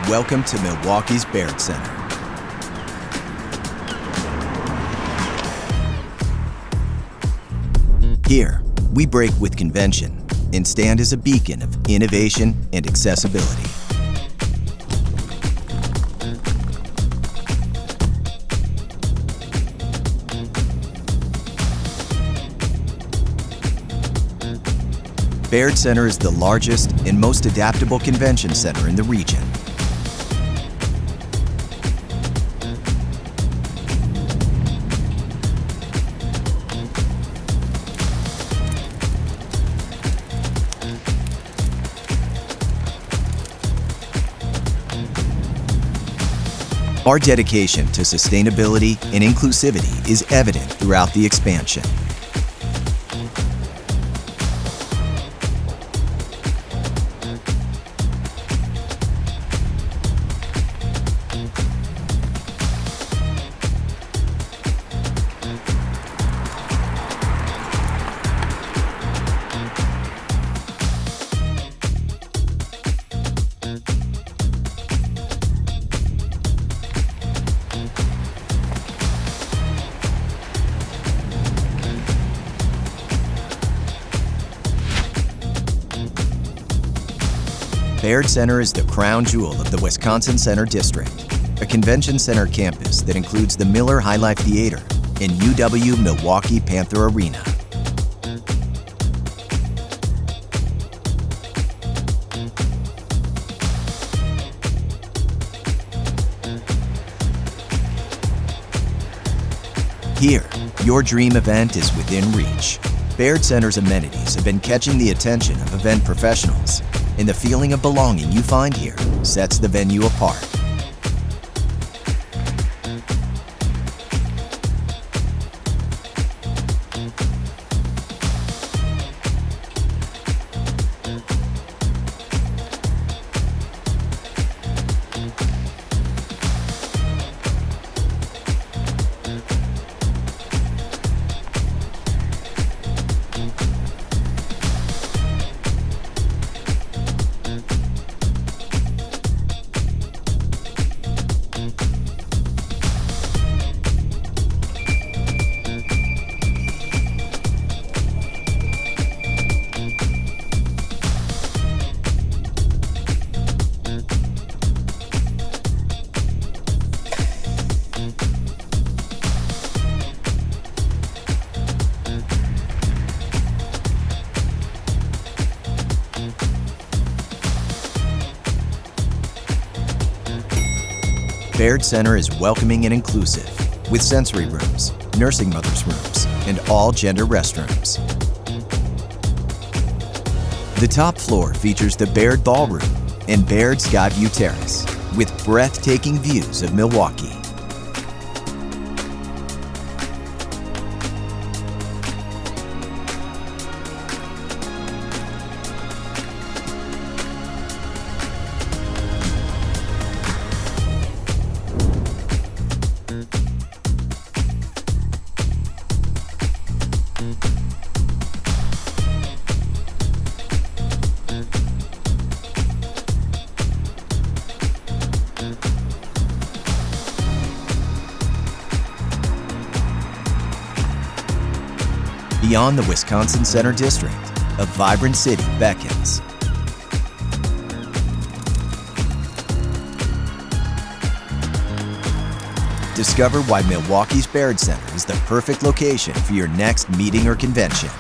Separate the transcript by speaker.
Speaker 1: Welcome to Milwaukee's Baird Center. Here, we break with convention and stand as a beacon of innovation and accessibility. Baird Center is the largest and most adaptable convention center in the region. Our dedication to sustainability and inclusivity is evident throughout the expansion. Baird Center is the crown jewel of the Wisconsin Center District, a convention center campus that includes the Miller High Life Theater and UW Milwaukee Panther Arena. Here, your dream event is within reach. Baird Center's amenities have been catching the attention of event professionals, and the feeling of belonging you find here sets the venue apart. Baird Center is welcoming and inclusive, with sensory rooms, nursing mothers' rooms, and all-gender restrooms. The top floor features the Baird Ballroom and Baird Sky View Terrace, with breathtaking views of Milwaukee. Beyond the Wisconsin Center District, a vibrant city beckons. Discover why Milwaukee's Baird Center is the perfect location for your next meeting or convention.